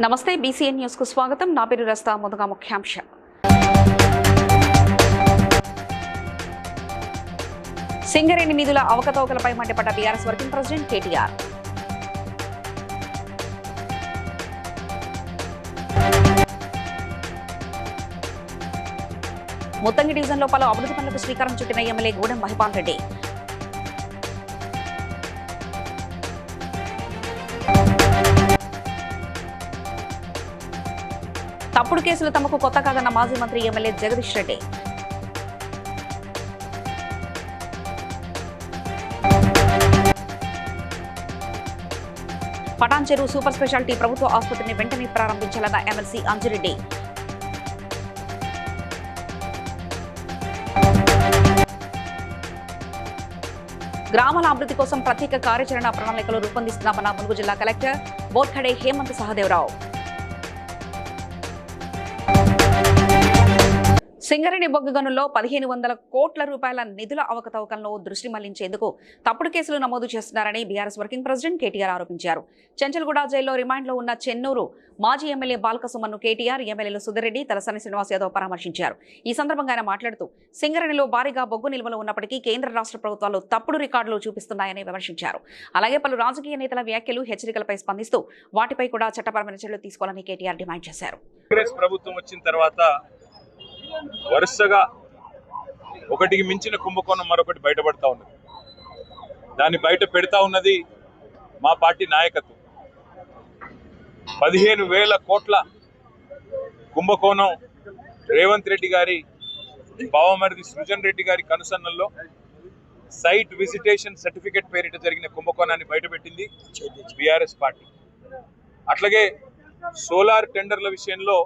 నమస్తే BCN news కు స్వాగతం. నా పేరు రస్తా. ముందుగా ముఖ్యాంశం. సింగరేణి నిధుల అవకతవకలపై మండిపడ్డ BRS working president KTR. Muthangi డివిజన్లో పలు అభివృద్ధి పనులకు శ్రీకారం చుట్టిన ఎమ్మెల్యే గూడెం మహిపాల్ రెడ్డి. తప్పుడు కేసులు తమకు కొత్త కాదన్న మాజీ మంత్రి ఎమ్మెల్యే జగదీష్ రెడ్డి. పటాన్ చెరువు సూపర్ స్పెషాలిటీ ప్రభుత్వ ఆసుపత్రిని వెంటనే ప్రారంభించాలన్న ఎమ్మెల్సీ అంజిరెడ్డి. గ్రామాల అభివృద్ధి కోసం ప్రత్యేక కార్యాచరణ ప్రణాళికలు రూపొందిస్తున్నామన్న ములుగు జిల్లా కలెక్టర్ బోర్ఖడే హేమంత్ సహదేవరావు. సింగరేణి బొగ్గు గనుల్లో 1500 కోట్ల రూపాయల నిధుల అవకతవకలను దృష్టి మళ్లించేందుకు తప్పుడు కేసులు నమోదు చేస్తున్నారని బీఆర్ఎస్ వర్కింగ్ ప్రెసిడెంట్ కేటీఆర్ ఆరోపించారు. చెంచల్గూడ జైల్లో రిమాండ్లో ఉన్న చెన్నూరు మాజీ ఎమ్మెల్యే బాల్కసుమన్ను కేటీఆర్, ఎమ్మెల్యేలు సుధిరెడ్డి, తలసాని శ్రీనివాస్ యాదవ్ పరామర్శించారు. ఈ సందర్భంగా ఆయన మాట్లాడుతూ సింగరేణిలో భారీగా బొగ్గు నిల్వలు ఉన్నప్పటికీ కేంద్ర రాష్ట్ర ప్రభుత్వాలు తప్పుడు రికార్డులు చూపిస్తున్నాయని విమర్శించారు. అలాగే పలు రాజకీయ నేతల వ్యాఖ్యలు, హెచ్చరికలపై స్పందిస్తూ వాటిపై కూడా చట్టపరమైన చర్యలు తీసుకోవాలని కేటీఆర్ డిమాండ్ చేశారు. ప్రభుత్వం వచ్చిన తర్వాత వరుసగా ఒకటికి మించిన కుంభకోణం మరొకటి బయటపడతా ఉన్నది. దాన్ని బయట పెడతా ఉన్నది మా పార్టీ నాయకత్వం. 15,000 కోట్ల కుంభకోణం రేవంత్ రెడ్డి గారి బావమరిది సృజన్ రెడ్డి గారి కనుసన్నల్లో సైట్ విజిటేషన్ సర్టిఫికేట్ పేరిట జరిగిన కుంభకోణాన్ని బయటపెట్టింది బీఆర్ఎస్ పార్టీ. అట్లాగే సోలార్ టెండర్ల విషయంలో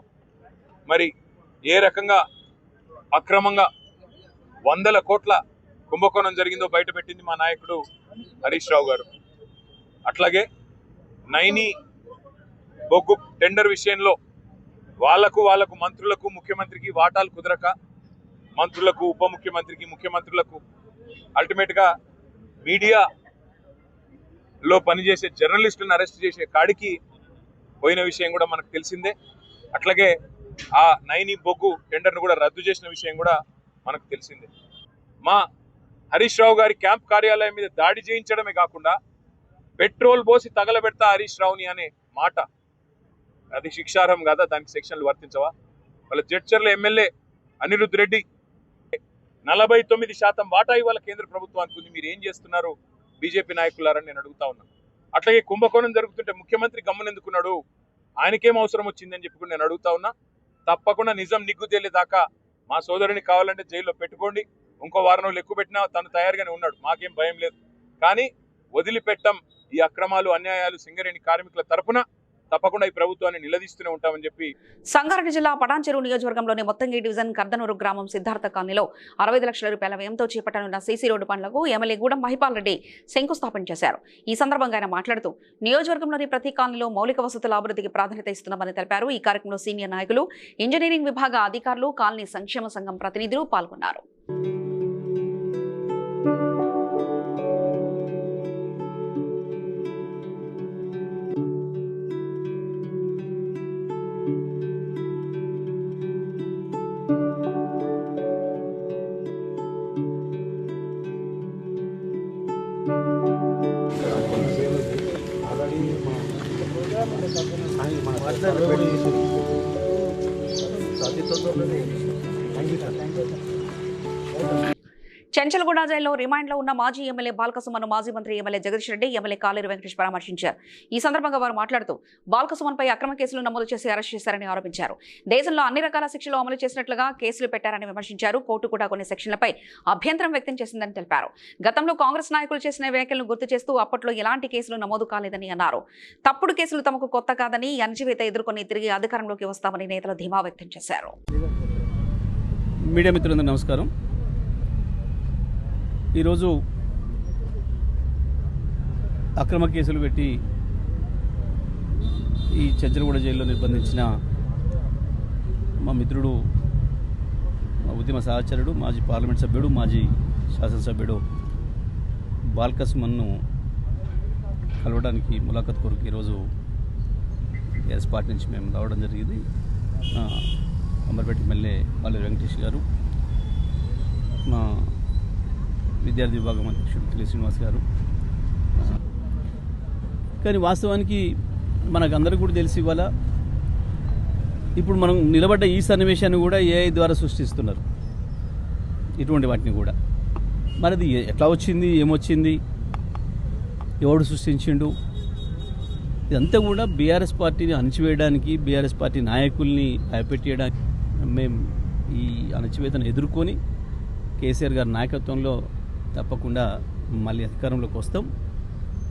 మరి ఏ రకంగా అక్రమంగా 100 కోట్ల కుంభకోణం జరిగిందో బయటపెట్టింది మా నాయకుడు హరీష్ రావు గారు. అట్లాగే నైని బొగ్గు టెండర్ విషయంలో వాళ్లకు మంత్రులకు, ముఖ్యమంత్రికి వాటాలు కుదరక మంత్రులకు, ఉప ముఖ్యమంత్రికి, ముఖ్యమంత్రులకు అల్టిమేట్గా మీడియాలో పనిచేసే జర్నలిస్టులను అరెస్ట్ చేసే కాడికి పోయిన విషయం కూడా మనకు తెలిసిందే. అట్లాగే ఆ నైని బొగ్గు టెండర్ను కూడా రద్దు చేసిన విషయం కూడా మనకు తెలిసిందే. మా హరీష్ రావు గారి క్యాంప్ కార్యాలయం మీద దాడి చేయించడమే కాకుండా పెట్రోల్ పోసి తగలబెడతా హరీష్ రావుని అనే మాట, అది శిక్షార్హం కాదా? దానికి సెక్షన్లు వర్తించవా? వాళ్ళ జడ్చర్ల ఎమ్మెల్యే అనిరుద్ రెడ్డి 49% వాటా ఇవాళ కేంద్ర ప్రభుత్వానికి ఉంది. మీరు ఏం చేస్తున్నారు బీజేపీ నాయకులారని నేను అడుగుతా ఉన్నాను. అట్లాగే కుంభకోణం జరుగుతుంటే ముఖ్యమంత్రి గమ్మునెందుకున్నాడు? ఆయనకేం అవసరం వచ్చిందని చెప్పి నేను అడుగుతా ఉన్నా. తప్పకుండా నిజం నిగ్గు తేలేదాకా మా సోదరుని కావాలంటే జైల్లో పెట్టుకోండి. ఇంకో వారం రోజులు ఎక్కువ పెట్టినా తను తయారుగానే ఉన్నాడు, మాకేం భయం లేదు. కానీ వదిలిపెట్టం ఈ అక్రమాలు, అన్యాయాలు. సింగరేణి కార్మికుల తరపున తప్పకుండా ఈ ప్రభుత్వాన్ని నిలదీస్తూనే ఉంటామని చెప్పి సంగారెడ్డి జిల్లా పటాన్ చెరువు నియోజకవర్గంలోని మొత్తంగి డివిజన్ కర్దనూరు గ్రామం సిద్ధార్థ కాలనీలో 65 లక్షల రూపాయల వ్యయంతో చేపట్టనున్న సీసీ రోడ్డు పనులకు ఎమ్మెల్యే గూడెం మహిపాల్ రెడ్డి శంకుస్థాపన చేశారు. ఈ సందర్భంగా ఆయన మాట్లాడుతూ నియోజకవర్గంలోని ప్రతి కాలనీలో మౌలిక వసతుల అభివృద్ధికి ప్రాధాన్యత ఇస్తున్నామని తెలిపారు. ఈ కార్యక్రమంలో సీనియర్ నాయకులు, ఇంజనీరింగ్ విభాగ అధికారులు, కాలనీ సంక్షేమ సంఘం ప్రతినిధులు పాల్గొన్నారు. చెంచల్గూడ జైల్లో రిమాండ్లో ఉన్న మాజీ ఎమ్మెల్యే బాల్కసుమన్ను మాజీ మంత్రి ఎమ్మెల్యే జగదీష్ రెడ్డి, ఎమ్మెల్యే కాలేరు వెంకటేష్ పరామర్శించారు. ఈ సందర్భంగా వారు మాట్లాడుతూ బాల్కసుమన్పై అక్రమ కేసులు నమోదు చేసి అరెస్ట్ చేశారని ఆరోపించారు. దేశంలో అన్ని రకాల శిక్షలు అమలు చేసినట్లుగా కేసులు పెట్టారని విమర్శించారు. కోర్టు కూడా కొన్ని సెక్షన్లపై అభ్యంతరం వ్యక్తం చేసిందని తెలిపారు. గతంలో కాంగ్రెస్ నాయకులు చేసిన వ్యాఖ్యలను గుర్తు చేస్తూ అప్పట్లో ఎలాంటి కేసులు నమోదు కాలేదని అన్నారు. తప్పుడు కేసులు తమకు కొత్త కాదని, అణచివేత ఎదుర్కొని తిరిగి అధికారంలోకి వస్తామని నేతలు ధీమా వ్యక్తం చేశారు. మీడియా మిత్రులందరూ నమస్కారం. ఈరోజు అక్రమ కేసులు పెట్టి ఈ చెంచల్గూడ జైల్లో నిర్బంధించిన మా మిత్రుడు, మా ఉద్యమ సహచరుడు, మాజీ పార్లమెంట్ సభ్యుడు, మాజీ శాసనసభ్యుడు బాల్కసుమన్ను కలవడానికి ములాఖత్ కొరకు ఈరోజు బీఆర్ఎస్ పార్టీ నుంచి మేము రావడం జరిగింది. అమర్పేట ఎమ్మెల్యే పాలేరు వెంకటేష్ గారు, మా విద్యార్థి విభాగం అధ్యక్షుడు కిలి శ్రీనివాస్ గారు. కానీ వాస్తవానికి మనకందరికీ కూడా తెలిసి ఇవాళ ఇప్పుడు మనం నిలబడ్డ ఈ సన్నివేశాన్ని కూడా ఏఐ ద్వారా సృష్టిస్తున్నారు. ఇటువంటి వాటిని కూడా మరి అది ఎట్లా వచ్చింది, ఏమొచ్చింది, ఎవడు సృష్టించిండు, ఇదంతా కూడా బీఆర్ఎస్ పార్టీని అణచివేయడానికి, బీఆర్ఎస్ పార్టీ నాయకుల్ని భయపెట్టేయడానికి మేము ఈ అణచివేతను ఎదుర్కొని కేసీఆర్ గారి నాయకత్వంలో తప్పకుండా మళ్ళీ అధికారంలోకి వస్తాం.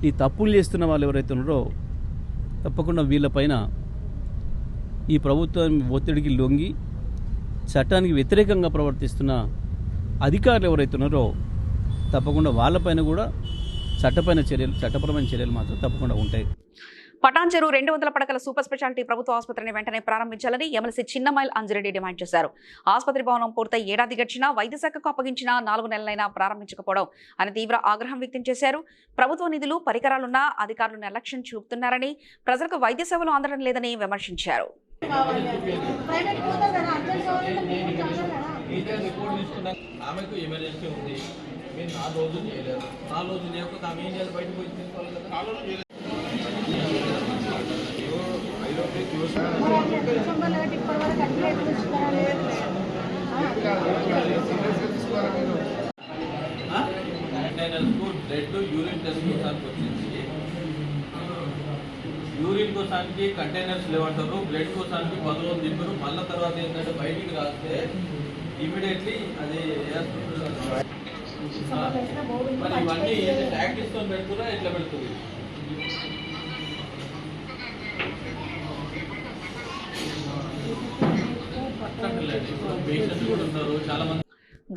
ఈ తప్పులు చేస్తున్న వాళ్ళు ఎవరైతే ఉన్నారో తప్పకుండా వీళ్ళపైన ఈ ప్రభుత్వం ఒత్తిడికి లొంగి చట్టానికి వ్యతిరేకంగా ప్రవర్తిస్తున్న అధికారులు ఎవరైతే ఉన్నారో తప్పకుండా వాళ్ళపైన కూడా చట్టపరమైన చర్యలు మాత్రం తప్పకుండా ఉంటాయి. పటాన్చెరు 200 పడకల సూపర్ స్పెషాలిటీ ప్రభుత్వ ఆసుపత్రిని వెంటనే ప్రారంభించాలని ఎమ్మెల్సీ చిన్నమైల్ అంజిరెడ్డి డిమాండ్ చేశారు. ఆసుపత్రి భవనం పూర్తయి ఏడాది గడిచినా వైద్య శాఖకు అప్పగించిన 4 నెలలైనా ప్రారంభించకపోవడం అని తీవ్ర ఆగ్రహం వ్యక్తం చేశారు. ప్రభుత్వ నిధులు, పరికరాలున్నా అధికారులు నిర్లక్ష్యం చూపుతున్నారని, ప్రజలకు వైద్య సేవలు అందడం లేదని విమర్శించారు. యూరిన్ కోసానికి కంటైనర్స్ లేవంటారు, బ్లడ్ కోసానికి 10 రోజులు దింపరు. మళ్ళీ తర్వాత ఏంటంటే బయటికి రాస్తే ఇమీడియట్లీ అది మరి ఇవన్నీ ప్రాక్టీస్తో పెడుతున్నా ఎట్లా పెడుతుంది? పేషెంట్స్ కూడా ఉన్నారు చాలా మంది.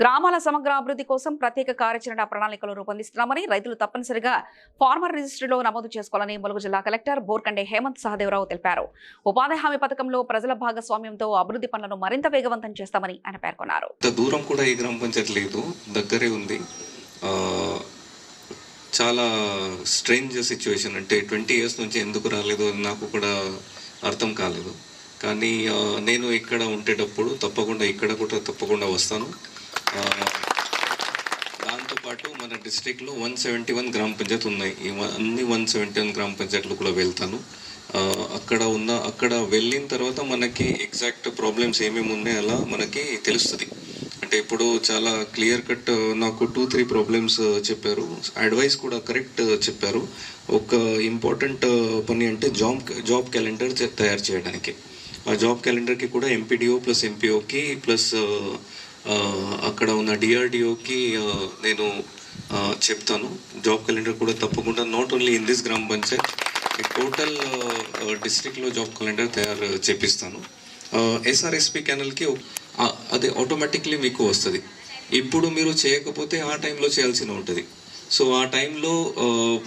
గ్రామాల సమగ్ర అభివృద్ధి కోసం ప్రత్యేక కార్యాచరణ ప్రణాళికలు రూపొందిస్తున్నామని, రైతులు తప్పనిసరిగా ఫార్మర్ రిజిస్ట్రీలో నమోదు చేసుకోవాలని ములుగు జిల్లా కలెక్టర్ బోర్కండే హేమంత్ సహదేవరావు తెలిపారు. ఉపాధి హామీ పథకంలో ప్రజల భాగస్వామ్యంతో అభివృద్ధి పనులను మరింత వేగవంతం చేస్తామని ఆయన పేర్కొన్నారు. దూరం కూడా ఈ గ్రామ పంచాయతీ లేదు, దగ్గరే ఉంది. చాలా స్ట్రేంజ్ సిచ్యువేషన్. అంటే 20 years నుంచి ఎందుకు రాలేదు నాకు కూడా అర్థం కాలేదు. కానీ నేను ఇక్కడ ఉండేటప్పుడు తప్పకుండా వస్తాను. దాంతోపాటు మన డిస్ట్రిక్ట్లో 171 గ్రామ పంచాయతీ ఉన్నాయి. అన్ని 171 గ్రామ పంచాయతీలు కూడా వెళ్తాను. అక్కడ వెళ్ళిన తర్వాత మనకి ఎగ్జాక్ట్ ప్రాబ్లమ్స్ ఏమేమి ఉన్నాయి అలా మనకి తెలుస్తుంది. అంటే ఇప్పుడు చాలా క్లియర్ కట్ నాకు 2-3 ప్రాబ్లమ్స్ చెప్పారు. అడ్వైస్ కూడా కరెక్ట్ చెప్పారు. ఒక ఇంపార్టెంట్ పని అంటే జాబ్ క్యాలెండర్ తయారు చేయడానికి. ఆ జాబ్ క్యాలెండర్కి కూడా ఎంపీడీఓ ప్లస్ ఎంపీఓకి ప్లస్ అక్కడ ఉన్న డిఆర్డిఓకి నేను చెప్తాను. జాబ్ క్యాలెండర్ కూడా తప్పకుండా నాట్ ఓన్లీ ఇన్ దిస్ గ్రామ పంచాయత్, టోటల్ డిస్ట్రిక్ట్లో జాబ్ క్యాలెండర్ తయారు చేపిస్తాను. ఎస్ఆర్ఎస్పి ఛానల్కి అది ఆటోమేటిక్లీ మీకు వస్తుంది. ఇప్పుడు మీరు చేయకపోతే ఆ టైంలో చేయాల్సి ఉంటుంది. సో ఆ టైంలో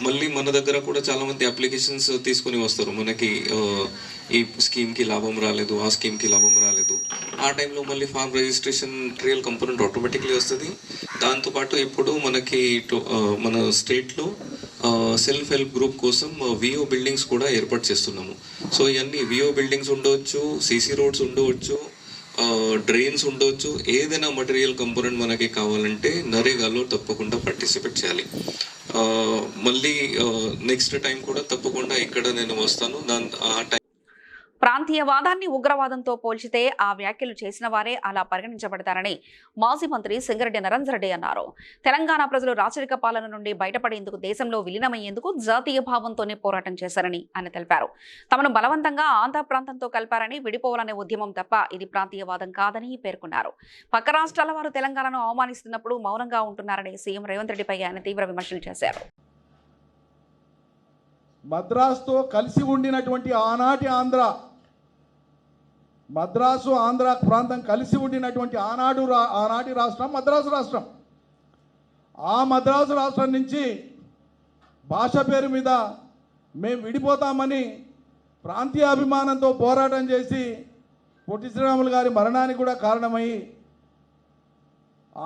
మళ్ళీ మన దగ్గర కూడా చాలామంది అప్లికేషన్స్ తీసుకొని వస్తారు. మనకి ఈ స్కీమ్కి లాభం రాలేదు, ఆ స్కీమ్కి లాభం రాలేదు. ఆ టైంలో మళ్ళీ ఫార్మ్ రిజిస్ట్రేషన్ ట్రియల్ కంపోనెంట్ ఆటోమేటిక్లీ వస్తుంది. దాంతోపాటు ఇప్పుడు మనకి మన స్టేట్లో సెల్ఫ్ హెల్ప్ గ్రూప్ కోసం విఓ బిల్డింగ్స్ కూడా ఏర్పాటు చేస్తున్నాము. సో ఇవన్నీ విఓ బిల్డింగ్స్ ఉండవచ్చు, సీసీ రోడ్స్ ఉండవచ్చు, డ్రైన్స్ ఉండవచ్చు. ఏదైనా మటీరియల్ కంపోనెంట్ మనకి కావాలంటే నరేగాలో తప్పకుండా పార్టిసిపేట్ చేయాలి. మళ్ళీ నెక్స్ట్ టైం కూడా తప్పకుండా ఇక్కడ నేను వస్తాను. ఆ టైం ప్రాంతీయవాదాన్ని ఉగ్రవాదంతో పోల్చితే ఆ వ్యాఖ్యలు చేసిన వారే అలా పరిగణించబడతారని మాజీ మంత్రి సింగరెడ్డి నరేందర్ రెడ్డి అన్నారు. తెలంగాణ ప్రజలు రాచరిక పాలన నుండి బయటపడేందుకు, దేశంలో విలీనమయ్యేందుకు జాతీయ భావంతోనే పోరాటం చేశారని ఆయన తెలిపారు. తమను బలవంతంగా ఆంధ్ర ప్రాంతంతో కలిపారని, విడిపోవాలనే ఉద్యమం తప్ప ఇది ప్రాంతీయవాదం కాదని పేర్కొన్నారు. పక్క రాష్ట్రాల వారు తెలంగాణను అవమానిస్తున్నప్పుడు మౌనంగా ఉంటున్నారని సీఎం రేవంత్ రెడ్డిపై ఆయన తీవ్ర విమర్శలు చేశారు. మద్రాసుతో కలిసి ఉండినటువంటి మద్రాసు ఆంధ్ర ప్రాంతం కలిసి ఉండినటువంటి ఆనాటి రాష్ట్రం మద్రాసు రాష్ట్రం. ఆ మద్రాసు రాష్ట్రం నుంచి భాష పేరు మీద మేము విడిపోతామని ప్రాంతీయ అభిమానంతో పోరాటం చేసి పొట్టి శ్రీరాములు గారి మరణానికి కూడా కారణమై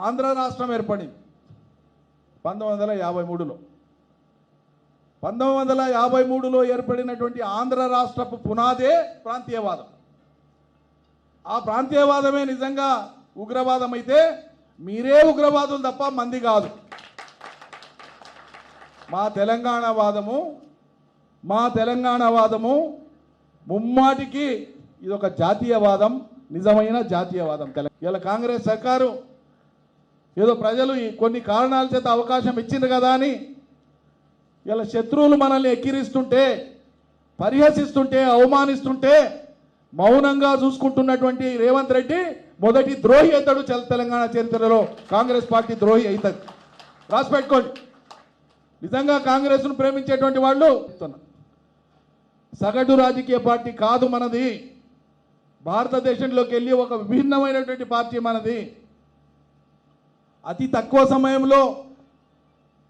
ఆంధ్ర రాష్ట్రం ఏర్పడింది 1953లో. 1953లో ఏర్పడినటువంటి ఆంధ్ర రాష్ట్రపు పునాదే ప్రాంతీయవాదం. ఆ ప్రాంతీయవాదమే నిజంగా ఉగ్రవాదం అయితే మీరే ఉగ్రవాదులు తప్ప మంది కాదు. మా తెలంగాణ వాదము ముమ్మాటికి ఇదొక జాతీయవాదం, నిజమైన జాతీయవాదం. ఇలా కాంగ్రెస్ సర్కారు ఏదో ప్రజలు కొన్ని కారణాల చేత అవకాశం ఇచ్చింది కదా అని ఇలా శత్రువులు మనల్ని ఎక్కిరిస్తుంటే, పరిహసిస్తుంటే, అవమానిస్తుంటే మౌనంగా చూసుకుంటున్నటువంటి రేవంత్ రెడ్డి మొదటి ద్రోహి అవుతాడు. తెలంగాణ చరిత్రలో కాంగ్రెస్ పార్టీ ద్రోహి అవుతుంది. రాసి పెట్టుకోండి. నిజంగా కాంగ్రెస్ను ప్రేమించేటువంటి వాళ్ళు సగటు రాజకీయ పార్టీ కాదు మనది. భారతదేశంలోకి వెళ్ళి ఒక విభిన్నమైనటువంటి పార్టీ మనది. అతి తక్కువ సమయంలో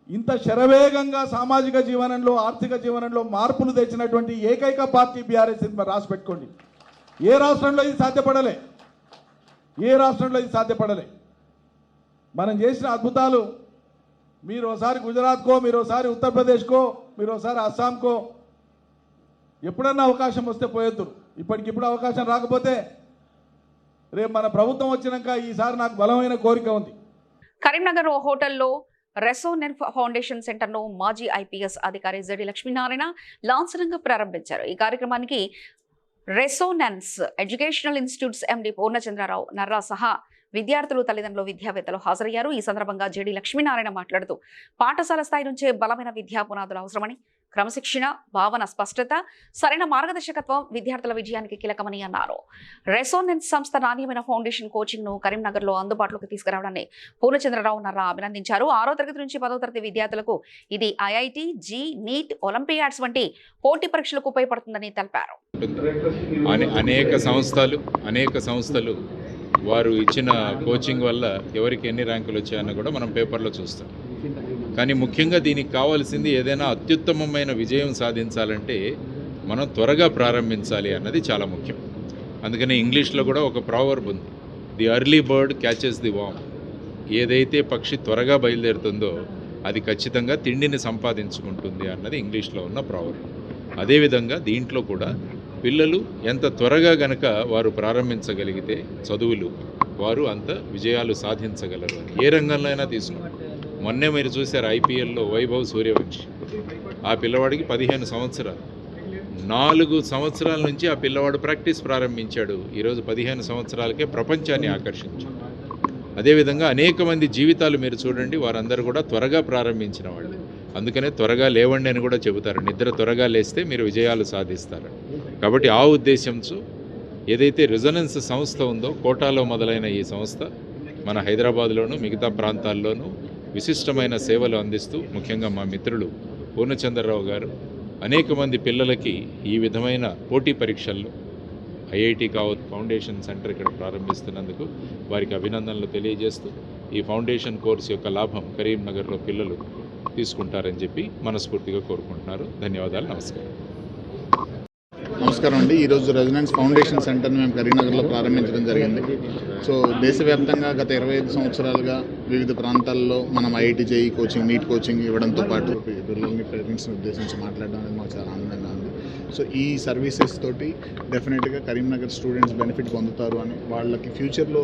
ఇంత శరవేగంగా సామాజిక జీవనంలో, ఆర్థిక జీవనంలో మార్పులు తెచ్చినటువంటి ఏకైక పార్టీ బీఆర్ఎస్. రాసి పెట్టుకోండి. ఏ రాష్ట్రంలో ఇది సాధ్యపడలే. మనం చేసిన అద్భుతాలు మీరు ఒకసారి గుజరాత్కో, మీరు ఒకసారి ఉత్తరప్రదేశ్కో, మీరు ఒకసారి అస్సాంకో ఎప్పుడన్నా అవకాశం వస్తే పోయొద్దు. ఇప్పటికిప్పుడు అవకాశం రాకపోతే రేపు మన ప్రభుత్వం వచ్చినాక ఈసారి నాకు బలమైన కోరిక ఉంది. కరీంనగర్ ఓ హోటల్లో రెసోనెన్స్ ఫౌండేషన్ సెంటర్ను మాజీ ఐపీఎస్ అధికారి జడి లక్ష్మీనారాయణ లాంఛనంగా ప్రారంభించారు. ఈ కార్యక్రమానికి రెసోనెన్స్ ఎడ్యుకేషనల్ ఇన్స్టిట్యూట్స్ ఎండి పూర్ణచంద్రరావు నర్రా సహా విద్యార్థులు, తల్లిదండ్రులు, విద్యావేత్తలు హాజరయ్యారు. ఈ సందర్భంగా జడి లక్ష్మీనారాయణ మాట్లాడుతూ పాఠశాల స్థాయి నుంచే బలమైన విద్యా పునాదులు అవసరమని, క్రమశిక్షణ, భావన స్పష్టత, సరైన మార్గదర్శకత్వం విద్యార్థుల విజయానికి కీలకమని అన్నారు. రెసోనెన్స్ సంస్థ నాణ్యమైన ఫౌండేషన్ కోచింగ్ను కరీంనగర్లో అందుబాటులోకి తీసుకురావడాన్ని పూర్ణచంద్రరావు నర్రా అభినందించారు. 6వ తరగతి నుంచి 10వ తరగతి విద్యార్థులకు ఇది ఐఐటి, జీ, నీట్, ఒలింపియాడ్స్ వంటి పోటీ పరీక్షలకు ఉపయోగపడుతుందని తెలిపారు. అనేక సంస్థలు వారు ఇచ్చిన కోచింగ్ వల్ల ఎవరికి ఎన్ని ర్యాంకులు వచ్చాయన్న కూడా మనం పేపర్లో చూస్తాం. కానీ ముఖ్యంగా దీనికి కావాల్సింది ఏదైనా అత్యుత్తమమైన విజయం సాధించాలంటే మనం త్వరగా ప్రారంభించాలి అన్నది చాలా ముఖ్యం. అందుకని ఇంగ్లీష్లో కూడా ఒక ప్రావర్బ్ ఉంది, the early bird catches the worm. ఏదైతే పక్షి త్వరగా బయలుదేరుతుందో అది ఖచ్చితంగా తిండిని సంపాదించుకుంటుంది అన్నది ఇంగ్లీష్లో ఉన్న ప్రావర్బ్. అదేవిధంగా దీంట్లో కూడా పిల్లలు ఎంత త్వరగా గనక వారు ప్రారంభించగలిగితే చదువులు, వారు అంత విజయాలు సాధించగలరు అని ఏ రంగంలో అయినా తీసుకున్నాం. మొన్నే మీరు చూశారు ఐపీఎల్లో వైభవ్ సూర్యవంశి. ఆ పిల్లవాడికి 15 సంవత్సరాలు, 4 సంవత్సరాల నుంచి ఆ పిల్లవాడు ప్రాక్టీస్ ప్రారంభించాడు. ఈరోజు 15 సంవత్సరాలకే ప్రపంచాన్ని ఆకర్షించాడు. అదేవిధంగా అనేక మంది జీవితాలు మీరు చూడండి, వారందరూ కూడా త్వరగా ప్రారంభించిన వాళ్ళు. అందుకనే త్వరగా లేవండి అని కూడా చెబుతారు. నిద్ర త్వరగా లేస్తే మీరు విజయాలు సాధిస్తారు. కాబట్టి ఆ ఉద్దేశంతో ఏదైతే రెసొనెన్స్ సంస్థ ఉందో, కోటాలో మొదలైన ఈ సంస్థ మన హైదరాబాద్లోనూ మిగతా ప్రాంతాల్లోనూ విశిష్టమైన సేవలు అందిస్తూ, ముఖ్యంగా మా మిత్రులు పూర్ణచంద్రరావు గారు అనేక మంది పిల్లలకి ఈ విధమైన పోటీ పరీక్షల్లో ఐఐటి కావత్ ఫౌండేషన్ సెంటర్ ఇక్కడ ప్రారంభిస్తున్నందుకు వారికి అభినందనలు తెలియజేస్తూ, ఈ ఫౌండేషన్ కోర్సు యొక్క లాభం కరీంనగర్లో పిల్లలు తీసుకుంటారని చెప్పి మనస్ఫూర్తిగా కోరుకుంటున్నారు. ధన్యవాదాలు. నమస్కారం అండి. ఈరోజు రెసొనెన్స్ ఫౌండేషన్ సెంటర్ని మేము కరీంనగర్లో ప్రారంభించడం జరిగింది. సో దేశవ్యాప్తంగా గత 25 సంవత్సరాలుగా వివిధ ప్రాంతాల్లో మనం IIT, JEE coaching, NEET coaching ఇవ్వడంతో పాటు పిల్లల్ని, పేరెంట్స్ని ఉద్దేశించి మాట్లాడడం అనేది మాకు చాలా ఆనందంగా ఉంది. సో ఈ సర్వీసెస్ తోటి డెఫినెట్గా కరీంనగర్ స్టూడెంట్స్ బెనిఫిట్ పొందుతారు అని, వాళ్ళకి ఫ్యూచర్లో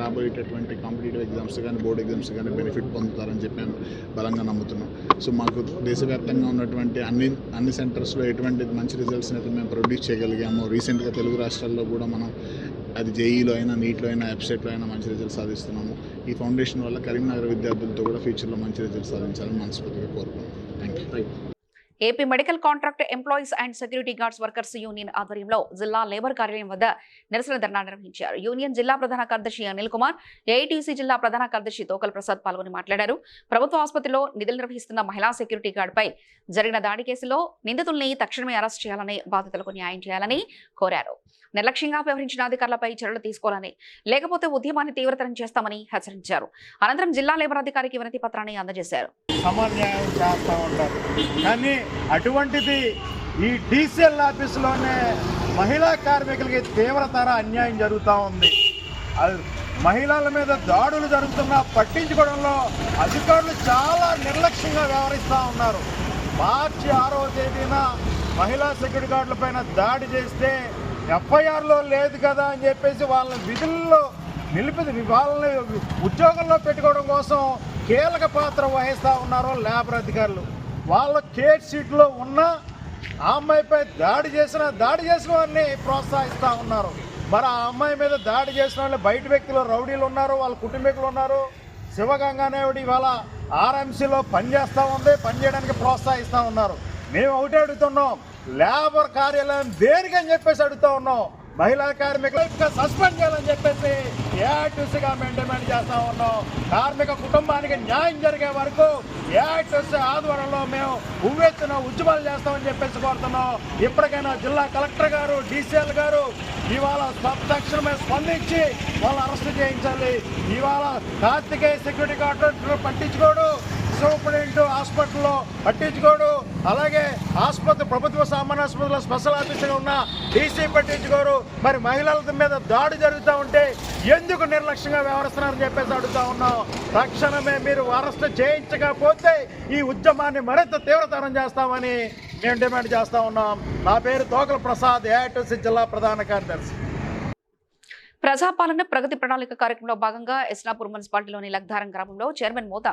రాబోయేటటువంటి కాంపిటేటివ్ ఎగ్జామ్స్ కానీ, బోర్డ్ ఎగ్జామ్స్ కానీ బెనిఫిట్ పొందుతారని చెప్పి మేము బలంగా నమ్ముతున్నాం. సో మాకు దేశవ్యాప్తంగా ఉన్నటువంటి అన్ని సెంటర్స్లో ఎటువంటి మంచి రిజల్ట్స్ని అయితే మేము ప్రొడ్యూస్ చేయగలిగాము. రీసెంట్గా తెలుగు రాష్ట్రాల్లో కూడా మనం అది జేఈలో అయినా, నీట్లో అయినా, వెబ్సైట్లో అయినా మంచి రిజల్ట్స్ సాధిస్తున్నాము. ఈ ఫౌండేషన్ వల్ల కరీంనగర్ విద్యార్థులతో కూడా ఫ్యూచర్లో మంచి రిజల్ట్స్ సాధించాలని మనస్ఫూర్తిగా కోరుకుంటున్నాం. Thank you. AP medical contract employees and security guards workers union ఆధ్వర్యంలో జిల్లా లేబర్ కార్యాలయం వద్ద నిరసన ధర్నా నిర్వహించారు. యూనియన్ జిల్లా ప్రధాన కార్యదర్శి అనిల్ కుమార్, ఏఐటీసీ జిల్లా ప్రధాన కార్యదర్శి తోకల్ ప్రసాద్ పాల్గొని మాట్లాడారు. ప్రభుత్వ ఆసుపత్రిలో నిధులు నిర్వహిస్తున్న మహిళా సెక్యూరిటీ గార్డ్పై జరిగిన దాడి కేసులో నిందితుల్ని తక్షణమే అరెస్ట్ చేయాలని, బాధితులకు న్యాయం చేయాలని కోరారు. నిర్లక్ష్యంగా వ్యవహరించిన అధికారులపై చర్యలు తీసుకోవాలని, లేకపోతే ఉద్యమాన్ని తీవ్రతరం చేస్తామని హెచ్చరించారు. అనంతరం జిల్లా లేబర్ అధికారికి వినతి పత్రాన్ని అందజేశారు. సమన్యాయం చేస్తూ ఉంటారు, కానీ అటువంటిది ఈ డీసీఎల్ ఆఫీసులోనే మహిళా కార్మికులకి తీవ్రతర అన్యాయం జరుగుతూ ఉంది. మహిళల మీద దాడులు జరుగుతున్నా పట్టించుకోవడంలో అధికారులు చాలా నిర్లక్ష్యంగా వ్యవహరిస్తూ ఉన్నారు. మార్చి 6వ తేదీన మహిళా సెక్యూరిటీ గార్డుల పైన దాడి చేస్తే ఎఫ్ఐఆర్లో లేదు కదా అని చెప్పేసి వాళ్ళని విధుల్లో వాళ్ళని ఉద్యోగంలో పెట్టుకోవడం కోసం కీలక పాత్ర వహిస్తూ ఉన్నారు లేబర్ అధికారులు. వాళ్ళ కేట్ సీట్లో ఉన్న ఆ అమ్మాయిపై దాడి చేసిన వారిని ప్రోత్సహిస్తూ ఉన్నారు. మరి ఆ అమ్మాయి మీద దాడి చేసిన వాళ్ళు బయట వ్యక్తులు, రౌడీలు ఉన్నారు, వాళ్ళ కుటుంబీకులు ఉన్నారు. శివగంగానేవుడు ఇవాళ ఆర్ఎంసీలో పనిచేయడానికి ప్రోత్సహిస్తూ ఉన్నారు. మేము ఒకటే అడుగుతున్నాం, లేబర్ కార్యాలయం దేనికని చెప్పేసి అడుగుతూ ఉన్నాం. మహిళా కార్మికులు సస్పెండ్ చేయాలని చెప్పేసి ఏఐటీసీగా మేము డిమాండ్ చేస్తూ ఉన్నాం. కార్మిక కుటుంబానికి న్యాయం జరిగే వరకు ఏఐటీసీ ఆధ్వర్యంలో మేము ఉవ్వెత్తున ఉద్యమాలు చేస్తామని చెప్పేసి కోరుతున్నాం. ఇప్పటికైనా జిల్లా కలెక్టర్ గారు, డీసీఎల్ గారు ఇవాళ తక్షణమే స్పందించి వాళ్ళని అరెస్ట్ చేయించాలి. ఇవాళ కార్తికేయ సెక్యూరిటీ గార్డు పట్టించుకోడు, సూపరింటెండెంట్ హాస్పిటల్లో పట్టించుకోడు, అలాగే ప్రభుత్వ సామాన్య ఆసుపత్రిలో స్పెషల్ ఆఫీసర్గా ఉన్న డీసీ పట్టించుకోరు. మరి మహిళల మీద దాడి జరుగుతూ ఉంటే ఎందుకు నిర్లక్ష్యంగా వ్యవహరిస్తున్నారని చెప్పేసి అడుగుతా ఉన్నాం. తక్షణమే మీరు అరెస్ట్ చేయించకపోతే ఈ ఉద్యమాన్ని మరింత తీవ్రతరం చేస్తామని మేము డిమాండ్ చేస్తూ ఉన్నాం. నా పేరు తోకల ప్రసాద్, ఏఐటీసీ జిల్లా ప్రధాన కార్యదర్శి. ప్రజాపాలన ప్రగతి ప్రణాళిక కార్యక్రమంలో భాగంగా ఎస్నాపూర్ మున్సిపాలిటీలోని లగ్ధారం గ్రామంలో చైర్మన్ మోత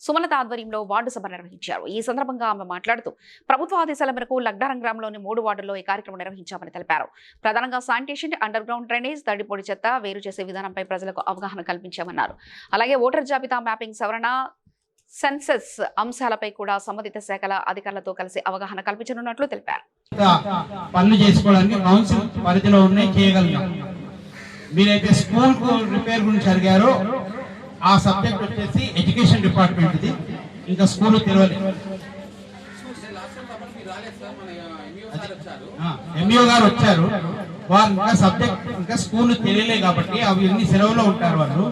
సుమలత ఆధ్వర్యంలో వార్డు సభ నిర్వహించారు. ఈ సందర్భంగా ఆమె మాట్లాడుతూ ప్రభుత్వ ఆదేశాల మేరకు లగ్ధారం గ్రామంలోని 3 వార్డుల్లో ఈ కార్యక్రమం నిర్వహించామని తెలిపారు. ప్రధానంగా శానిటేషన్, అండర్ గ్రౌండ్ డ్రైనేజ్, తడిపొడి చెత్త వేరు చేసే విధానంపై ప్రజలకు అవగాహన కల్పించామన్నారు. అలాగే ఓటర్ జాబితా మ్యాపింగ్ సవరణ, సెన్సెస్ అంశాలపై కూడా సంబంధిత శాఖల అధికారులతో కలిసి అవగాహన కల్పించనున్నట్లు తెలిపారు. పనులు చేసుకోవడానికి కౌన్సిల్ పరిధిలో ఉన్నాయి, చేయగలిగాం. మీరైతే స్కూల్ రిపేర్ గురించి అడిగారో ఆ సబ్జెక్ట్ వచ్చేసి ఎడ్యుకేషన్ డిపార్ట్మెంట్ది, ఇంకా స్కూల్ తెలియలేదు. ఎంఈఓ గారు వచ్చారు, వారు ఇంకా సబ్జెక్ట్ ఇంకా స్కూల్ తెలియలేదు కాబట్టి అవి ఎన్ని సెలవులో ఉంటారు. వాళ్ళు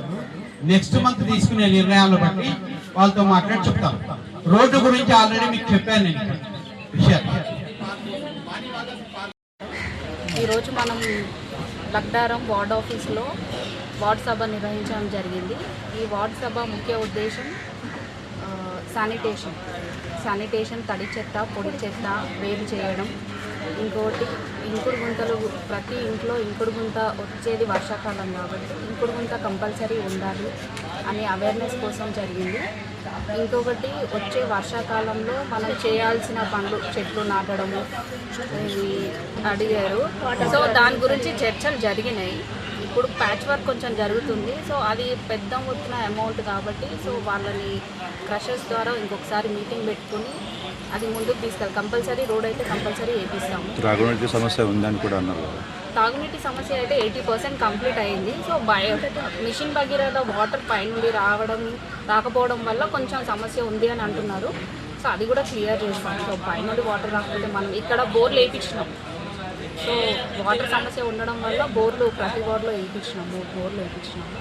నెక్స్ట్ మంత్ తీసుకునే నిర్ణయాలను బట్టి వాళ్ళతో మాట్లాడి చెప్తాం. రోడ్డు గురించి ఆల్రెడీ మీకు చెప్పాను నేను విషయాలు. ఈరోజు మనం లగ్డారం వార్డ్ ఆఫీస్లో వార్డ్ సభ నిర్వహించడం జరిగింది. ఈ వార్డ్ సభ ముఖ్య ఉద్దేశం శానిటేషన్, తడి చెత్త, పొడి చెత్త వేరు చేయడం. ఇంకోటి ఇంకుడు గుంతలు, ప్రతి ఇంట్లో ఇంకుడు గుంత వచ్చేది వర్షాకాలం కాబట్టి ఇంకుడు గుంత కంపల్సరీ ఉండాలి అని అవేర్నెస్ కోసం జరిగింది. ఇంకొకటి వచ్చే వర్షాకాలంలో మనం చేయాల్సిన పనులు, చెట్లు నాటడము ఇవి అడిగారు. సో దాని గురించి చర్చలు జరిగినాయి. ఇప్పుడు ప్యాచ్ వర్క్ కొంచెం జరుగుతుంది. సో అది పెద్ద మొత్తం అమౌంట్ కాబట్టి సో వాళ్ళని క్రషర్స్ ద్వారా ఇంకొకసారి మీటింగ్ పెట్టుకుని అది ముందుకు తీసుకెళ్ళి కంపల్సరీ రోడ్ అయితే కంపల్సరీ వేపిస్తాము. త్రాగునీటి సమస్య ఉందని కూడా అన్నారు. తాగునీటి సమస్య అయితే 80% కంప్లీట్ అయింది. సో మిషన్ భగీరథ వాటర్ పైనుండి రాకపోవడం వల్ల కొంచెం సమస్య ఉంది అని అంటున్నారు. సో అది కూడా క్లియర్ చేస్తాం. సో పైనుండి వాటర్ రాకపోతే మనం ఇక్కడ బోర్లు వేయించినాం. సో వాటర్ సమస్య ఉండడం వల్ల ప్రతి వార్డులో వేయించినాము, బోర్లు వేయించినాము.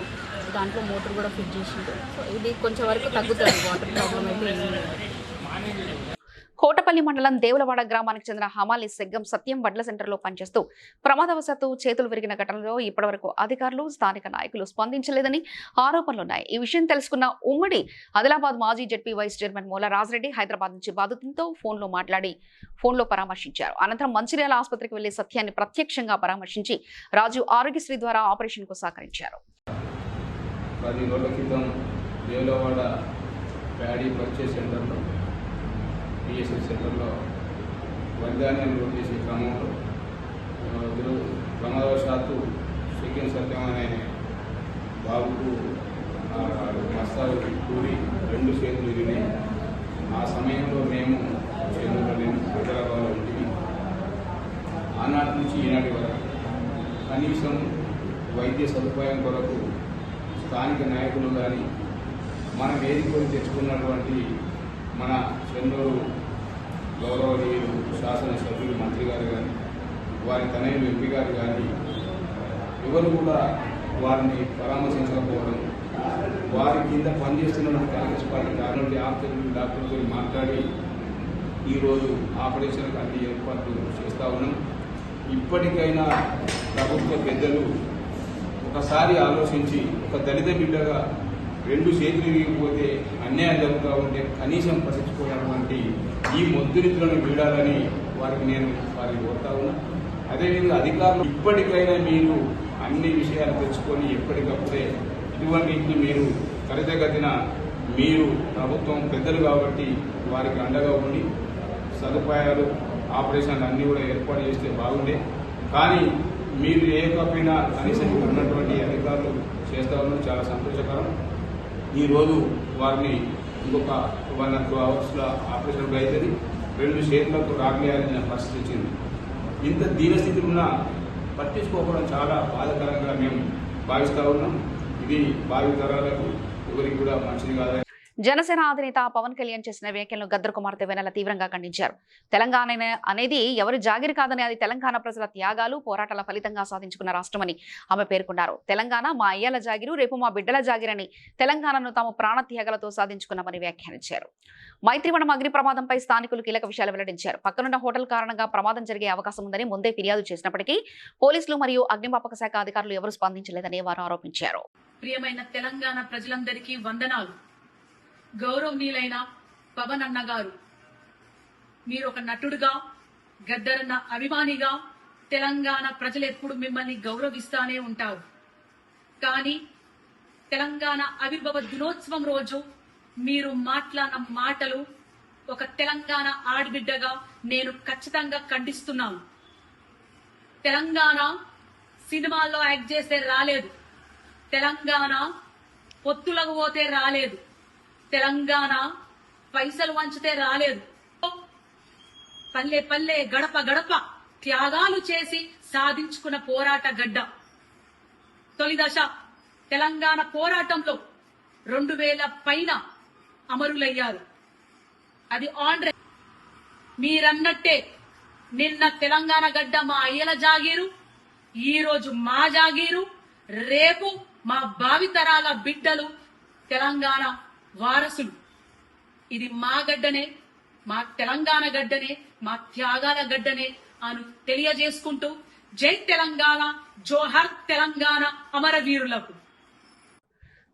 దాంట్లో మోటార్ కూడా ఫిట్ చేసింది. సో ఇది కొంచెం వరకు తగ్గుతుంది వాటర్ ప్రాబ్లం అయితే. కోటపల్లి మండలం దేవులవాడ గ్రామానికి చెందిన హమాలి సెగ్గం సత్యం వడ్ల సెంటర్లో పనిచేస్తూ ప్రమాదవశాత్తు చేతులు విరిగిన ఘటనలో ఇప్పటివరకు అధికారులు, స్థానిక నాయకులు స్పందించలేదని ఆరోపణలున్నాయి. ఈ విషయం తెలుసుకున్న ఉమ్మడి ఆదిలాబాద్ మాజీ జెడ్పీ వైస్ చైర్మన్ మూల రాజరెడ్డి హైదరాబాద్ నుంచి బాధితులతో ఫోన్లో పరామర్శించారు. అనంతరం మంచిర్యాల ఆసుపత్రికి వెళ్లి సత్యాన్ని ప్రత్యక్షంగా పరామర్శించి రాజు ఆరోగ్యశ్రీ ద్వారా ఆపరేషన్ కు సహకరించారు. 10 రోజుల క్రితం దేవులవాడ ప్యాడీ పర్చేస్ సెంటర్లో, పిఎస్ఎస్ సెంటర్లో వరిధాన్యం లోడ్ చేసే క్రమంలో ప్రమాదవశాత్తు సెకండ్ సత్యం అనే బాబుకు మస్తాలు కూడి 2 చేతులు విరిగినాయి. ఆ సమయంలో మేము చేతుల్లో హైదరాబాద్లో ఉంటుంది. ఆనాటి నుంచి ఈనాటి వరకు కనీసం వైద్య సదుపాయం కొరకు స్థానిక నాయకులు కానీ మనం వేదికలు తెచ్చుకున్నటువంటి మన చెన్నూరు గౌరవనీయులు శాసనసభ్యులు మంత్రి గారు కానీ వారి తనయులు ఎంపీ గారు కానీ ఎవరు కూడా వారిని పరామర్శించకపోవడం, వారి కింద పనిచేస్తున్నటువంటి కాంగ్రెస్ పార్టీ డాక్టర్తో మాట్లాడి ఈరోజు ఆపరేషన్ అన్ని ఏర్పాట్లు చేస్తూ ఉన్నాం. ఇప్పటికైనా ప్రభుత్వ పెద్దలు ఒకసారి ఆలోచించి ఒక దళిత బిడ్డగా 2 చేతులు విరిగిపోతే అన్యాయం జరుగుతూ ఉంటే కనీసం పట్టించుకోవడానికి ఈ మొద్దునితులను వీడాలని నేను వారిని కోరుతా ఉన్నా. అదేవిధంగా అధికారులు ఇప్పటికైనా మీరు అన్ని విషయాలు తెచ్చుకొని ఎప్పటికప్పుడే ఇటువంటి మీరు త్వరితగతిన మీరు ప్రభుత్వం పెద్దలు కాబట్టి వారికి అండగా ఉండి సదుపాయాలు ఆపరేషన్లు అన్నీ కూడా ఏర్పాటు చేస్తే బాగుండే. కానీ మీరు ఏ కాకపోయినా కనీసం ఉన్నటువంటి అధికారులు చేస్తా ఉన్నారు, చాలా సంతోషకరం. ఈరోజు వారిని ఇంకొక 1 or 2 అవర్స్లో ఆపరేషన్ కూడా అవుతుంది. 2 చేతులతో రాగలేయాలని పరిస్థితి వచ్చింది. ఇంత దీనస్థితిలో ఉన్న పట్టించుకోవడం చాలా బాధాకరంగా మేము భావిస్తూ ఉన్నాం. ఇది భావితరాలకు ఎవరికి కూడా మంచిది కాదు. జనసేన అధినేత పవన్ కళ్యాణ్ చేసిన వ్యాఖ్యలను గద్దర్ కుమార్తె వెన్నెల తీవ్రంగా ఖండించారు. తెలంగాణ అనేది ఎవరి జాగిరి కాదని, అది తెలంగాణ ప్రజల త్యాగాలు పోరాటాల ఫలితంగా సాధించుకున్న రాష్ట్రమని ఆమె పేర్కొన్నారు. తెలంగాణ మా అయ్యల జాగిరు, రేపు మా బిడ్డల జాగిరని, తెలంగాణను తాము ప్రాణత్యాగాలతో సాధించుకున్నామని వ్యాఖ్యానించారు. మైత్రివనం అగ్ని ప్రమాదంపై స్థానికులు కీలక విషయాలు వెల్లడించారు. పక్కనున్న హోటల్ కారణంగా ప్రమాదం జరిగే అవకాశం ఉందని ముందే ఫిర్యాదు చేసినప్పటికీ పోలీసులు మరియు అగ్నిమాపక శాఖ అధికారులు ఎవరూ స్పందించలేదని వారు ఆరోపించారు. ప్రియమైన తెలంగాణ ప్రజలందరికీ వందనాలు. గౌరవనీయులైన పవన్ అన్న గారు, మీరు ఒక నటుడుగా, గద్దరన్న అభిమానిగా తెలంగాణ ప్రజలు ఎప్పుడు మిమ్మల్ని గౌరవిస్తానే ఉంటారు. కానీ తెలంగాణ ఆవిర్భావ దినోత్సవం రోజు మీరు మాట్లాడిన మాటలు ఒక తెలంగాణ ఆడబిడ్డగా నేను ఖచ్చితంగా ఖండిస్తున్నాను. తెలంగాణ సినిమాల్లో యాక్ట్ చేస్తే రాలేదు, తెలంగాణ పొత్తులకు పోతే రాలేదు, తెలంగాణ పైసలు వంచితే రాలేదు. పల్లె పల్లె గడప గడప త్యాగాలు చేసి సాధించుకున్న పోరాట గడ్డ. తొలి దశ తెలంగాణ పోరాటంలో 2000 పైన అమరులయ్యారు. అది ఆన్. మీరన్నట్టే నిన్న తెలంగాణ గడ్డ మా అయ్యల జాగీరు, ఈ రోజు మా జాగీరు, రేపు మా భావితరాల బిడ్డలు తెలంగాణ వారసులు. ఇది మా గడ్డనే, మా తెలంగాణ గడ్డనే, మా త్యాగాల గడ్డనే అని తెలియజేసుకుంటూ జై తెలంగాణ, జోహర్ తెలంగాణ అమరవీరులకు.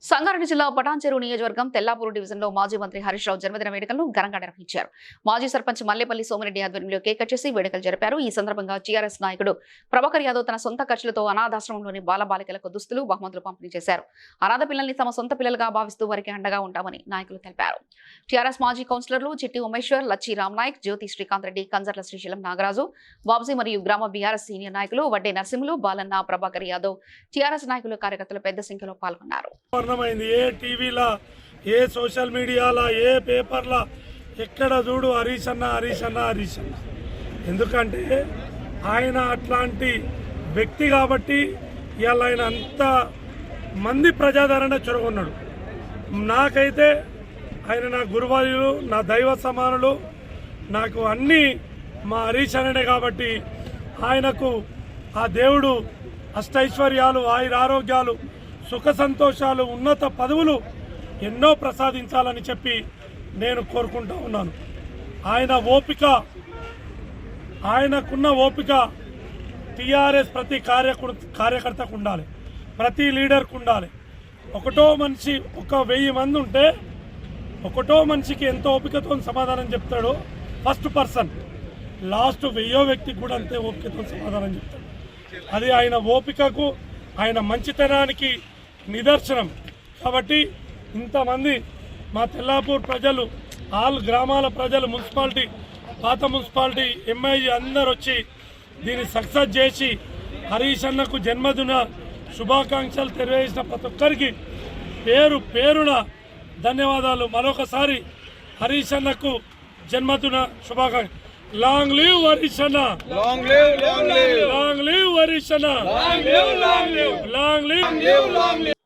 సంగారెడ్డి జిల్లా పటాన్చెరు నియోజకవర్గం తెల్లాపూర్ డివిజన్లో మాజీ మంత్రి హరీష్ రావు జన్మదిన వేడుకలను ఘనంగా నిర్వహించారు. మాజీ సర్పంచ్ మల్లేపల్లి సోమిరెడ్డి ఆధ్వర్యంలో కేక్ కట్ చేసి వేడుకలు జరిపారు. ఈ సందర్భంగా టీఆర్ఎస్ నాయకుడు ప్రభాకర్ యాదవ్ తన సొంత ఖర్చులతో అనాథాశ్రమంలోని బాలబాలికలకు దుస్తులు, బహుమతులు పంపిణీ చేశారు. అనాథ పిల్లల్ని తమ సొంత పిల్లలుగా భావిస్తూ వారికి అండగా ఉంటామని నాయకులు తెలిపారు. టీఆర్ఎస్ మాజీ కౌన్సిలర్లు చిట్టి ఉమేశ్వర్, లచ్చి రామ్నాయక్, జ్యోతి శ్రీకాంత్ రెడ్డి, కంజర్ల శ్రీశైలం నాగరాజు, బాబ్జీ మరియు గ్రామ బీఆర్ఎస్ సీనియర్ నాయకులు వడ్డే నరసింహులు, బాలన్న, ప్రభాకర్ యాదవ్, టీఆర్ఎస్ నాయకులు, కార్యకర్తలు పెద్ద సంఖ్యలో పాల్గొన్నారు. టీవీలా, ఏ సోషల్ మీడియాలా, ఏ పేపర్లా ఎక్కడ చూడు హరీష్ అన్న హరీష్ అన్న హరీష్ అన్న. ఎందుకంటే ఆయన అట్లాంటి వ్యక్తి కాబట్టి ఇవాళ ఆయన అంత మంది ప్రజాదరణ చొరగొన్నాడు. నాకైతే ఆయన నా గురువాయులు, నా దైవ సమానులు, నాకు అన్నీ మా హరీష్ అన్ననే కాబట్టి ఆయనకు ఆ దేవుడు అష్టైశ్వర్యాలు, ఆయురారోగ్యాలు, సుఖ సంతోషాలు, ఉన్నత పదవులు ఎన్నో ప్రసాదించాలని చెప్పి నేను కోరుకుంటూ ఉన్నాను. ఆయనకున్న ఓపిక టీఆర్ఎస్ ప్రతి కార్యకర్తకు ఉండాలి, ప్రతి లీడర్కు ఉండాలి. ఒకటో మనిషి 1000 మంది ఉంటే ఒకటో మనిషికి ఎంతో ఓపికతో సమాధానం చెప్తాడో ఫస్ట్ పర్సన్, లాస్ట్ 1000 వ్యక్తికి కూడా అంతే ఓపికతో సమాధానం చెప్తాడు. అది ఆయన ఓపికకు, ఆయన మంచితనానికి నిదర్శనం. కాబట్టి ఇంతమంది మా తెల్లాపూర్ ప్రజలు, ఆల్ గ్రామాల ప్రజలు, మున్సిపాలిటీ, పాత మున్సిపాలిటీ, ఎంఐజీ అందరు వచ్చి దీన్ని సక్సెస్ చేసి హరీష్ అన్నకు జన్మదిన శుభాకాంక్షలు తెలియజేసిన ప్రతి ఒక్కరికి పేరు పేరున ధన్యవాదాలు. మరొకసారి హరీష్ అన్నకు జన్మదిన శుభాకాంక్షలు. లాంగ్ లివ్ హరీష్ అన్న, long live, long live, long live Harish అన్న, long live, long live, long live, long live.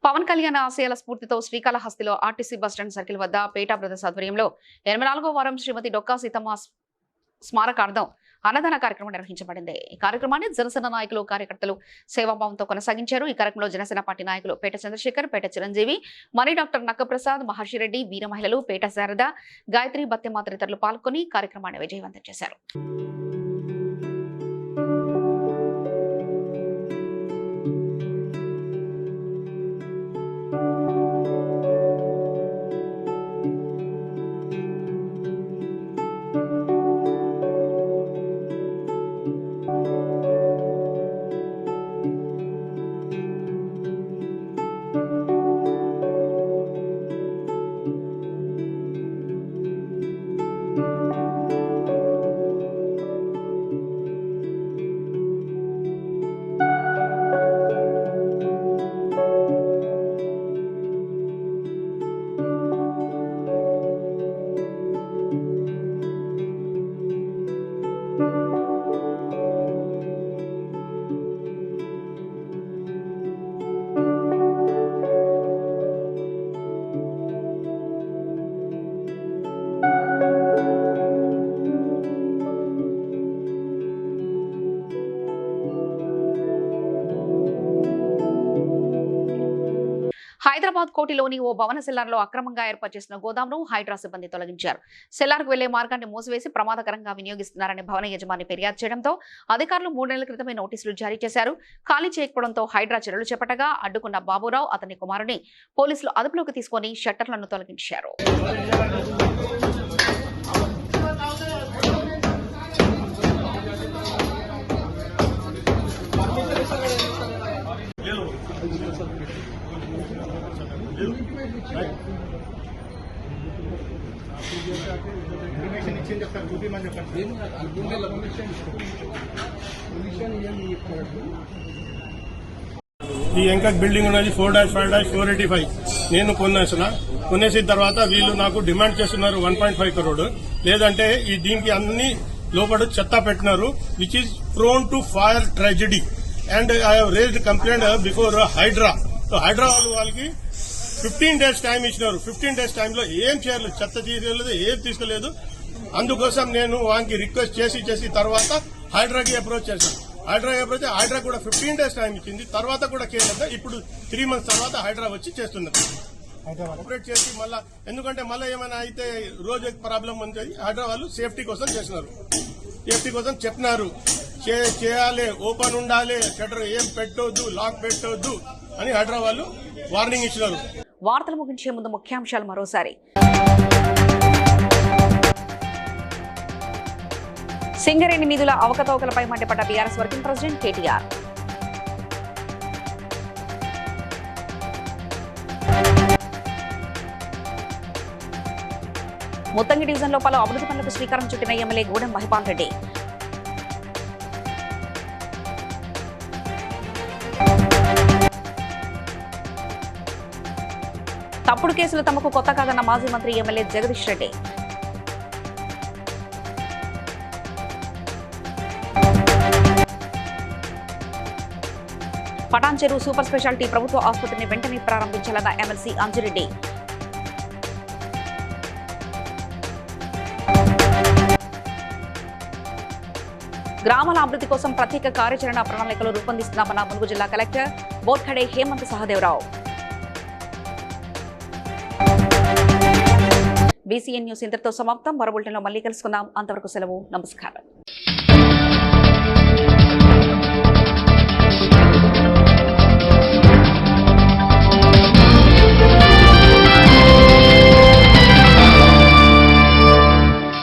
Pawan Kalyan ఆశయాల స్ఫూర్తితో శ్రీకాళహస్తిలో ఆర్టీసీ బస్టాండ్ సర్కిల్ వద్ద పేటా బ్రదర్స్ ఆధ్వర్యంలో 84వ వారం శ్రీమతి డొక్కా సీతమ్మ స్మారకార్థం అన్నదాన కార్యక్రమం నిర్వహించబడింది. ఈ కార్యక్రమాన్ని జనసేన నాయకులు, కార్యకర్తలు సేవాభావంతో కొనసాగించారు. ఈ కార్యక్రమంలో జనసేన పార్టీ నాయకులు పేట చంద్రశేఖర్, పేట చిరంజీవి, మనీ డాక్టర్ నక్కప్రసాద్, మహర్షిరెడ్డి, వీర మహిళలు, పేట శారద, గాయత్రి, బత్తెమ్మ తదితరులు పాల్గొని కార్యక్రమాన్ని విజయవంతం చేశారు. హైదరాబాద్ కోటిలోని ఓ భవన సెల్లార్లో అక్రమంగా ఏర్పాటు చేసిన గోదాంను హైడ్రా సిబ్బంది తొలగించారు. సెల్లార్కు వెళ్లే మార్గాన్ని మూసివేసి ప్రమాదకరంగా వినియోగిస్తున్నారని భవన యజమాని ఫిర్యాదు చేయడంతో అధికారులు 3 నెలల క్రితమే నోటీసులు జారీ చేశారు. ఖాళీ చేయకపోవడంతో హైడ్రా చర్యలు చేపట్టగా అడ్డుకున్న బాబురావు అతని కుమారుని పోలీసులు అదుపులోకి తీసుకుని షట్టర్లను తొలగించారు. ఈ ఎంకక్ బిల్డింగ్ ఉన్నది 4-5-485 నేను కొనేసిన తర్వాత వీళ్ళు నాకు డిమాండ్ చేస్తున్నారు 1.5 crore. లేదంటే ఈ దీనికి అన్ని లోపల చెత్త పెట్టినారు, which is prone to fire tragedy. And I have raised complaint before Hydra. Hydra వాళ్ళకి 15 days టైం ఇచ్చినారు. 15 days టైంలో ఏం చేయలేదు, చెత్త తీయలేదు, ఏం తీసుకోలేదు. అందుకోసం నేను వానికి రిక్వెస్ట్ చేసి తర్వాత హైడ్రాకి అప్రోచ్ చేశాను. హైడ్రా కూడా 15 days టైం ఇచ్చింది, తర్వాత కూడా చేయలేదు. ఇప్పుడు 3 months తర్వాత హైడ్రా వచ్చి చేస్తున్నారు. ఆపరేట్ చేసి మళ్ళా, ఎందుకంటే మళ్ళీ ఏమైనా అయితే రోజు ప్రాబ్లం ఉంది. హైడ్రా వాళ్ళు సేఫ్టీ కోసం చేసినారు, సేఫ్టీ కోసం చెప్పినారు చేయాలి, ఓపెన్ ఉండాలి, షట్టర్ ఏం పెట్టొద్దు, లాక్ పెట్టొద్దు అని హైడ్రా వాళ్ళు వార్నింగ్ ఇచ్చినారు. వార్తలు ముగించే ముందు ముఖ్యాంశాలు మరోసారి. సింగరేణి నిధుల అవకతవకలపై మండిపడ్డ BRS working president KTR. Muthangi డివిజన్లో పలు అభివృద్ధి పనులకు శ్రీకారం చుట్టిన ఎమ్మెల్యే గూడెం మహిపాల్ రెడ్డి. తప్పుడు కేసులు తమకు కొత్త కాదన్న మాజీ మంత్రి ఎమ్మెల్యే జగదీష్ రెడ్డి. పటాన్ చెరువు సూపర్ స్పెషాలిటీ ప్రభుత్వ ఆసుపత్రిని వెంటనే ప్రారంభించాలన్న ఎమ్మెల్సీ అంజిరెడ్డి. గ్రామాల అభివృద్ధి కోసం ప్రత్యేక కార్యాచరణ ప్రణాళికలు రూపొందిస్తున్నామన్న ములుగు జిల్లా collector Borkhade Hemant Sahadevrao. BCN news ఇంతటితో సమాప్తం. మరో బులెటిన్లో మళ్ళీ కలుసుకుందాం. అంతవరకు సెలవు. నమస్కారం.